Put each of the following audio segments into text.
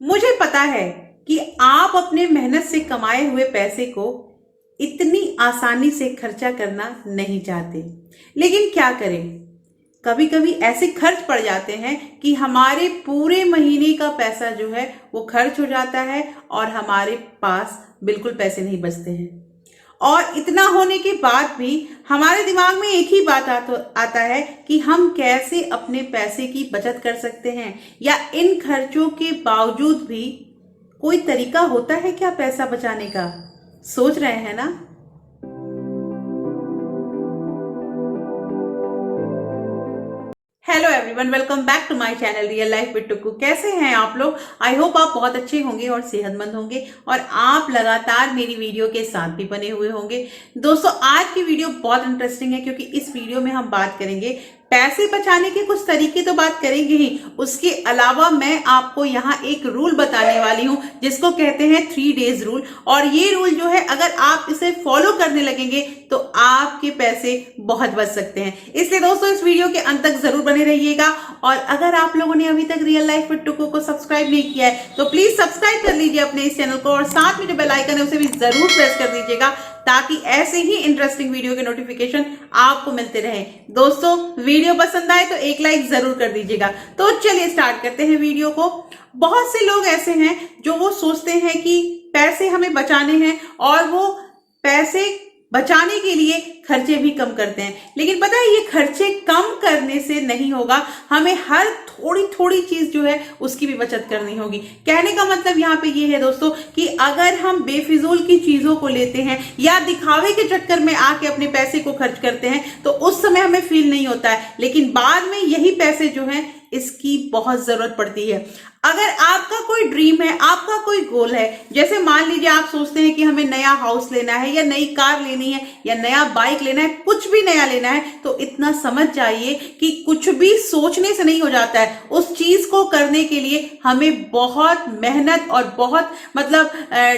मुझे पता है कि आप अपने मेहनत से कमाए हुए पैसे को इतनी आसानी से खर्चा करना नहीं चाहते, लेकिन क्या करें, कभी कभी ऐसे खर्च पड़ जाते हैं कि हमारे पूरे महीने का पैसा जो है वो खर्च हो जाता है और हमारे पास बिल्कुल पैसे नहीं बचते हैं। और इतना होने के बाद भी हमारे दिमाग में एक ही बात आता है कि हम कैसे अपने पैसे की बचत कर सकते हैं, या इन खर्चों के बावजूद भी कोई तरीका होता है क्या पैसा बचाने का। सोच रहे हैं ना। Hello everyone, welcome back to my channel real life with Tukku. कैसे हैं आप लोग? आई होप आप बहुत अच्छे होंगे और सेहतमंद होंगे और आप लगातार मेरी वीडियो के साथ भी बने हुए होंगे। दोस्तों, आज की वीडियो बहुत इंटरेस्टिंग है क्योंकि इस वीडियो में हम बात करेंगे पैसे बचाने के कुछ तरीके, तो बात करेंगे ही, उसके अलावा मैं आपको यहाँ एक रूल बताने वाली हूँ जिसको कहते हैं 3 डेज रूल। और ये रूल जो है, अगर आप इसे फॉलो करने लगेंगे तो आपके पैसे बहुत बच सकते हैं। इसलिए दोस्तों, इस वीडियो के अंत तक जरूर बने रहिएगा। और अगर आप लोगों ने अभी तक रियल लाइफ विद टुक्कू को सब्सक्राइब नहीं किया है तो प्लीज सब्सक्राइब कर लीजिए अपने इस चैनल को, और साथ में जो बेल आइकन है उसे भी जरूर प्रेस कर दीजिएगा ताकि ऐसे ही इंटरेस्टिंग वीडियो के नोटिफिकेशन आपको मिलते रहे। दोस्तों, वीडियो पसंद आए तो एक लाइक जरूर कर दीजिएगा। तो चलिए स्टार्ट करते हैं वीडियो को। बहुत से लोग ऐसे हैं जो वो सोचते हैं कि पैसे हमें बचाने हैं और वो पैसे बचाने के लिए खर्चे भी कम करते हैं, लेकिन पता है ये खर्चे कम करने से नहीं होगा, हमें हर थोड़ी थोड़ी चीज जो है उसकी भी बचत करनी होगी। कहने का मतलब यहाँ पे ये है दोस्तों कि अगर हम बेफिजूल की चीजों को लेते हैं या दिखावे के चक्कर में आके अपने पैसे को खर्च करते हैं तो उस समय हमें फील नहीं होता है, लेकिन बाद में यही पैसे जो हैं इसकी बहुत जरूरत पड़ती है। अगर आपका कोई ड्रीम है, आपका कोई गोल है, जैसे मान लीजिए आप सोचते हैं कि हमें नया हाउस लेना है या नई कार लेनी है या नया बाइक लेना है, कुछ भी नया लेना है, तो इतना समझ जाइए कि कुछ भी सोचने से नहीं हो जाता है। उस चीज को करने के लिए हमें बहुत मेहनत और बहुत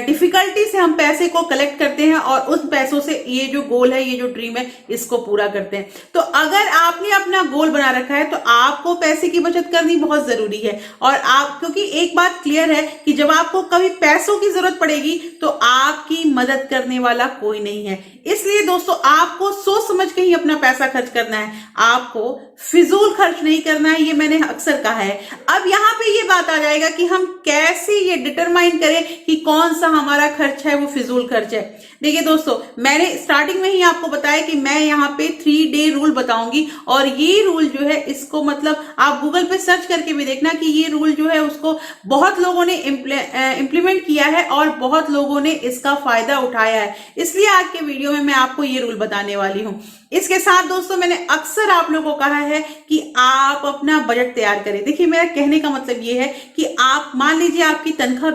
डिफिकल्टी से हम पैसे को कलेक्ट करते हैं और उन पैसों से ये जो गोल है, ये जो ड्रीम है, इसको पूरा करते हैं। तो अगर आपने अपना गोल बना रखा है तो आपको पैसे की बचत करनी बहुत जरूरी है। और आप, क्योंकि एक बात क्लियर है कि जब आपको कभी पैसों की जरूरत पड़ेगी तो आपकी मदद करने वाला कोई नहीं है। इसलिए दोस्तों, आपको सोच समझ के ही अपना पैसा खर्च करना है, आपको फिजूल खर्च नहीं करना है, ये मैंने अक्सर कहा है। अब यहाँ पे ये बात आ जाएगा कि हम कैसे ये डिटरमाइन करें कि कौन सा हमारा खर्च है वो फिजूल खर्च है। देखिए दोस्तों, मैंने स्टार्टिंग में ही आपको बताया कि मैं यहाँ पे 3 डे रूल बताऊंगी, और ये रूल जो है इसको आप गूगल पे सर्च करके भी देखना कि ये रूल जो है उसको बहुत लोगों ने इम्प्लीमेंट किया है और बहुत लोगों ने इसका फायदा उठाया है। इसलिए आज के वीडियो में मैं आपको ये रूल बताने वाली हूँ। इसके साथ दोस्तों, मैंने अक्सर आप लोगों को कहा है कि आप अपना बजट तैयार करें। देखिए, मेरा कहने का मतलब ये है कि आप मान लीजिए आपकी तनख्वाह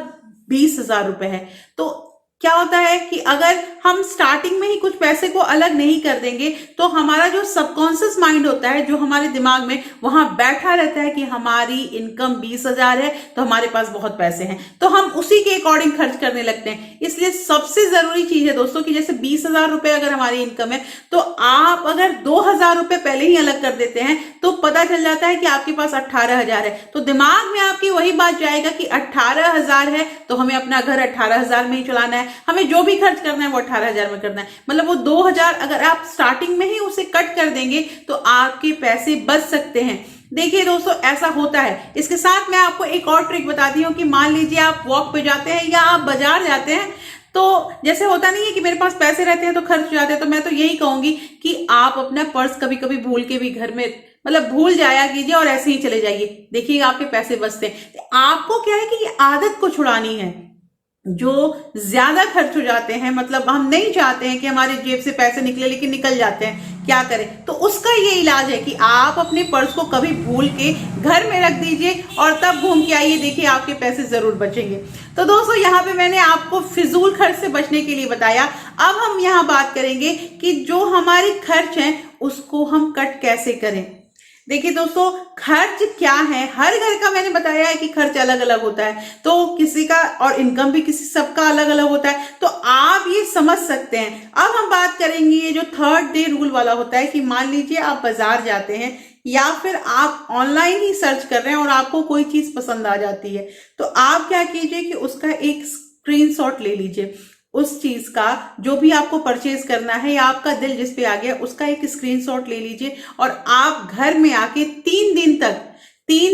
20,000 रुपए है, तो क्या होता है कि अगर हम स्टार्टिंग में ही कुछ पैसे को अलग नहीं कर देंगे तो हमारा जो सबकॉन्शियस माइंड होता है, जो हमारे दिमाग में वहां बैठा रहता है कि हमारी इनकम 20,000 है तो हमारे पास बहुत पैसे हैं, तो हम उसी के अकॉर्डिंग खर्च करने लगते हैं। इसलिए सबसे जरूरी चीज है दोस्तों कि जैसे 20,000 रुपए अगर हमारी इनकम है तो आप अगर 2,000 रुपए पहले ही अलग कर देते हैं तो पता चल जाता है कि आपके पास 18,000 है। तो दिमाग में आपकी वही बात जाएगा कि 18,000 है तो हमें अपना घर 18,000 में ही चलाना है, हमें जो भी खर्च करना है वो 18,000 में करना है। मतलब वो 2,000 अगर आप स्टार्टिंग में ही उसे कट कर देंगे तो आपके पैसे बच सकते हैं। देखिए दोस्तों, ऐसा होता है। इसके साथ मैं आपको एक और ट्रिक बताती हूँ कि मान लीजिए आप वॉक पे जाते हैं या आप बाजार जाते हैं, तो जैसे होता नहीं है कि मेरे पास पैसे रहते हैं तो खर्च हो जाते हैं, तो मैं तो यही कहूंगी कि आप अपना पर्स कभी कभी भूल के भी घर में भूल जाया कीजिए और ऐसे ही चले जाइए, देखिएगा आपके पैसे बचते हैं। आपको क्या है कि ये आदत को छुड़ानी है। जो ज्यादा खर्च हो जाते हैं, हम नहीं चाहते हैं कि हमारी जेब से पैसे निकले, लेकिन निकल जाते हैं, क्या करें? तो उसका ये इलाज है कि आप अपने पर्स को कभी भूल के घर में रख दीजिए और तब घूम के आइए, देखिए आपके पैसे जरूर बचेंगे। तो दोस्तों, यहाँ पे मैंने आपको फिजूल खर्च से बचने के लिए बताया। अब हम यहाँ बात करेंगे कि जो हमारे खर्च हैं उसको हम कट कैसे करें। देखिए दोस्तों, खर्च क्या है, हर घर का मैंने बताया है कि खर्च अलग अलग होता है, तो किसी का, और इनकम भी किसी सबका अलग अलग होता है, तो आप ये समझ सकते हैं। अब हम बात करेंगे ये जो 3rd डे रूल वाला होता है कि मान लीजिए आप बाजार जाते हैं या फिर आप ऑनलाइन ही सर्च कर रहे हैं और आपको कोई चीज पसंद आ जाती है, तो आप क्या कीजिए कि उसका एक स्क्रीनशॉट ले लीजिए। उस चीज का जो भी आपको परचेज करना है या आपका दिल जिस पे आ गया उसका एक स्क्रीनशॉट ले लीजिए और आप घर में आके 3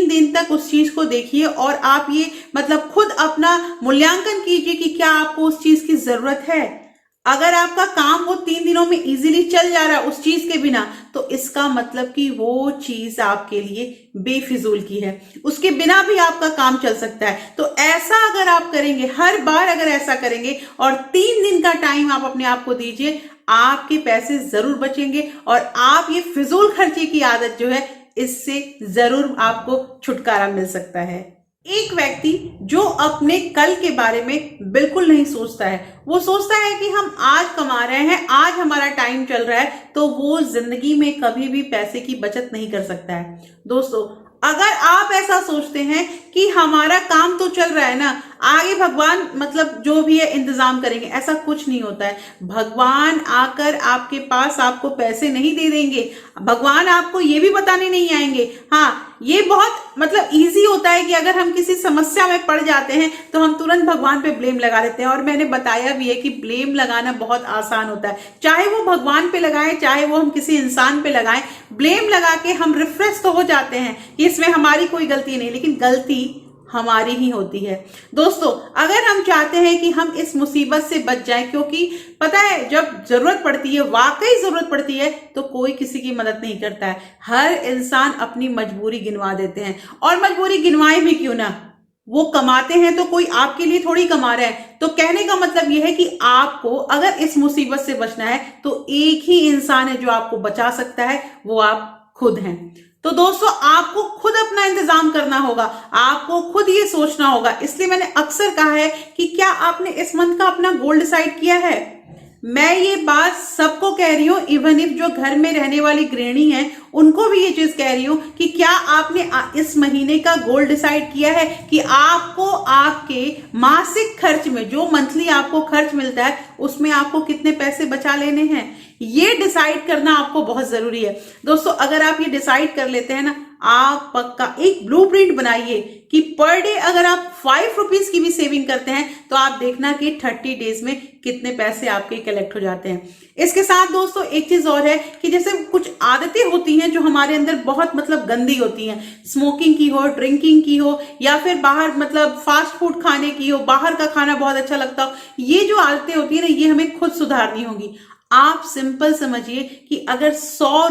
दिन तक उस चीज को देखिए और आप ये मतलब खुद अपना मूल्यांकन कीजिए कि क्या आपको उस चीज की जरूरत है। अगर आपका काम वो 3 दिनों में इजीली चल जा रहा है उस चीज के बिना, तो इसका मतलब कि वो चीज आपके लिए बेफिजूल की है, उसके बिना भी आपका काम चल सकता है। तो ऐसा अगर आप करेंगे, हर बार अगर ऐसा करेंगे और 3 दिन का टाइम आप अपने आप को दीजिए, आपके पैसे जरूर बचेंगे और आप ये फिजूल खर्चे की आदत जो है इससे जरूर आपको छुटकारा मिल सकता है। एक व्यक्ति जो अपने कल के बारे में बिल्कुल नहीं सोचता है, वो सोचता है कि हम आज कमा रहे हैं, आज हमारा टाइम चल रहा है, तो वो जिंदगी में कभी भी पैसे की बचत नहीं कर सकता है। दोस्तों, अगर आप ऐसा सोचते हैं कि हमारा काम तो चल रहा है ना, आगे भगवान मतलब जो भी है इंतजाम करेंगे, ऐसा कुछ नहीं होता है। भगवान आकर आपके पास आपको पैसे नहीं दे देंगे, भगवान आपको ये भी बताने नहीं आएंगे। हाँ, ये बहुत मतलब इजी होता है कि अगर हम किसी समस्या में पड़ जाते हैं तो हम तुरंत भगवान पे ब्लेम लगा देते हैं, और मैंने बताया भी है कि ब्लेम लगाना बहुत आसान होता है, चाहे वो भगवान पे लगाएं चाहे वो हम किसी इंसान पे लगाएं, ब्लेम लगा के हम रिफ्रेश तो हो जाते हैं कि इसमें हमारी कोई गलती नहीं, लेकिन गलती हमारी ही होती है। दोस्तों, अगर हम चाहते हैं कि हम इस मुसीबत से बच जाएं, क्योंकि पता है जब जरूरत पड़ती है, वाकई जरूरत पड़ती है, तो कोई किसी की मदद नहीं करता है। हर इंसान अपनी मजबूरी गिनवा देते हैं, और मजबूरी गिनवाए भी क्यों ना, वो कमाते हैं तो कोई आपके लिए थोड़ी कमा रहा है। तो कहने का मतलब यह है कि आपको अगर इस मुसीबत से बचना है तो एक ही इंसान है जो आपको बचा सकता है, वो आप खुद हैं। तो दोस्तों, आपको खुद अपना इंतजाम करना होगा, आपको खुद ये सोचना होगा। इसलिए मैंने अक्सर कहा है कि क्या आपने इस मंथ का अपना गोल डिसाइड किया है। मैं ये बात सबको कह रही हूँ, इवन इफ जो घर में रहने वाली गृहिणी है उनको भी ये चीज कह रही हूँ कि क्या आपने इस महीने का गोल डिसाइड किया है कि आपको आपके मासिक खर्च में, जो मंथली आपको खर्च मिलता है, उसमें आपको कितने पैसे बचा लेने हैं। ये डिसाइड करना आपको बहुत जरूरी है। दोस्तों, अगर आप ये डिसाइड कर लेते हैं ना, आप पक्का एक ब्लूप्रिंट बनाइए कि पर डे अगर आप 5 रुपीज की भी सेविंग करते हैं तो आप देखना कि 30 डेज में कितने पैसे आपके कलेक्ट हो जाते हैं। इसके साथ दोस्तों एक चीज और है कि जैसे कुछ आदतें होती हैं जो हमारे अंदर बहुत मतलब गंदी होती हैं, स्मोकिंग की हो, ड्रिंकिंग की हो, या फिर बाहर मतलब फास्ट फूड खाने की हो, बाहर का खाना बहुत अच्छा लगता हो, ये जो आदतें होती है ना, ये हमें खुद सुधारनी होगी। आप सिंपल समझिए कि अगर 100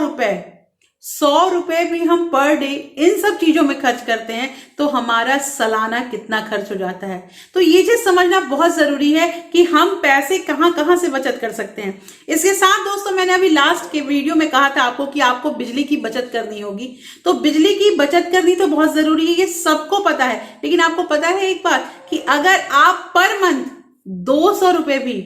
रुपए भी हम पर डे इन सब चीजों में खर्च करते हैं तो हमारा सालाना कितना खर्च हो जाता है। तो ये चीज समझना बहुत जरूरी है कि हम पैसे कहां कहां से बचत कर सकते हैं। इसके साथ दोस्तों, मैंने अभी लास्ट के वीडियो में कहा था आपको कि आपको बिजली की बचत करनी होगी। तो बिजली की बचत करनी तो बहुत जरूरी है, ये सबको पता है, लेकिन आपको पता है एक बात कि अगर आप पर मंथ 200 रुपए भी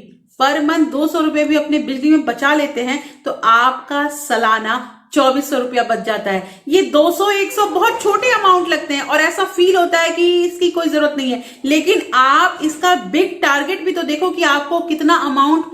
अपने बिजली में बचा लेते हैं तो आपका सालाना 2400 रुपया बच जाता है। ये 200-100 बहुत छोटे अमाउंट लगते हैं और ऐसा फील होता है कि इसकी कोई जरूरत नहीं है, लेकिन आप इसका बिग टारगेट भी तो देखो कि आपको कितना अमाउंट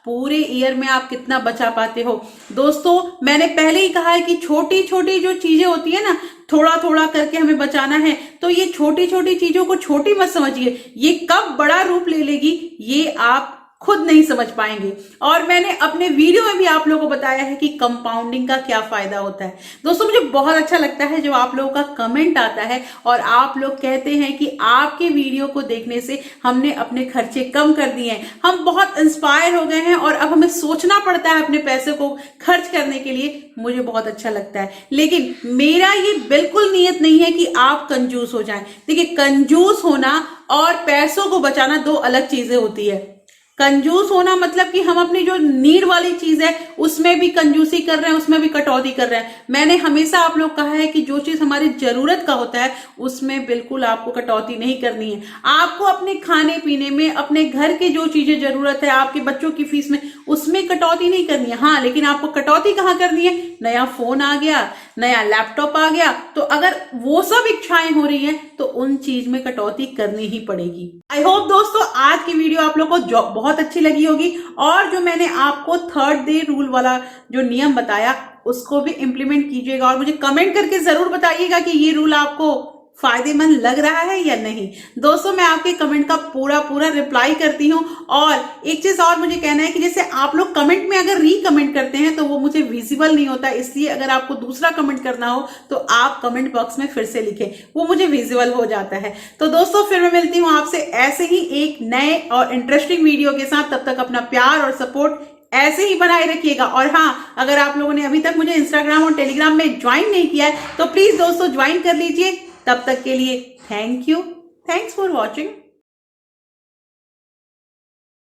पूरे ईयर में आप कितना बचा पाते हो। दोस्तों, मैंने पहले ही कहा है कि छोटी छोटी जो चीजें होती है ना, थोड़ा थोड़ा करके हमें बचाना है। तो ये छोटी छोटी चीजों को छोटी मत समझिए, ये कब बड़ा रूप ले लेगी ये आप खुद नहीं समझ पाएंगे। और मैंने अपने वीडियो में भी आप लोगों को बताया है कि कंपाउंडिंग का क्या फायदा होता है। दोस्तों, मुझे बहुत अच्छा लगता है जो आप लोगों का कमेंट आता है और आप लोग कहते हैं कि आपके वीडियो को देखने से हमने अपने खर्चे कम कर दिए हैं, हम बहुत इंस्पायर हो गए हैं और अब हमें सोचना पड़ता है अपने पैसे को खर्च करने के लिए। मुझे बहुत अच्छा लगता है, लेकिन मेरा ये बिल्कुल नियत नहीं है कि आप कंजूस हो जाएं। देखिए, कंजूस होना और पैसों को बचाना दो अलग चीजें होती है। कंजूस होना मतलब कि हम अपनी जो नीड वाली चीज है उसमें भी कंजूसी कर रहे हैं, उसमें भी कटौती कर रहे हैं। मैंने हमेशा आप लोग कहा है कि जो चीज हमारी जरूरत का होता है उसमें बिल्कुल आपको कटौती नहीं करनी है। आपको अपने खाने पीने में, अपने घर के जो चीजें जरूरत है, आपके बच्चों की फीस में, उसमें कटौती नहीं करनी है। हाँ, लेकिन आपको कटौती कहाँ करनी है? नया फोन आ गया, नया लैपटॉप आ गया, तो अगर वो सब इच्छाएं हो रही हैं तो उन चीज में कटौती करनी ही पड़ेगी। आई होप दोस्तों आज की वीडियो आप लोग को बहुत अच्छी लगी होगी। और जो मैंने आपको थर्ड डे रूल वाला जो नियम बताया उसको भी इम्प्लीमेंट कीजिएगा और मुझे कमेंट करके जरूर बताइएगा कि ये रूल आपको फायदेमंद लग रहा है या नहीं। दोस्तों मैं आपके कमेंट का पूरा पूरा रिप्लाई करती हूँ। और एक चीज और मुझे कहना है कि जैसे आप लोग कमेंट में अगर रीकमेंट करते हैं तो वो मुझे विजिबल नहीं होता, इसलिए अगर आपको दूसरा कमेंट करना हो तो आप कमेंट बॉक्स में फिर से लिखें, वो मुझे विजिबल हो जाता है। तो दोस्तों फिर मैं मिलती हूँ आपसे ऐसे ही एक नए और इंटरेस्टिंग वीडियो के साथ। तब तक अपना प्यार और सपोर्ट ऐसे ही बनाए रखिएगा। और हाँ, अगर आप लोगों ने अभी तक मुझे इंस्टाग्राम और टेलीग्राम में ज्वाइन नहीं किया है तो प्लीज दोस्तों ज्वाइन कर लीजिए। तब तक के लिए thank you, thanks for watching.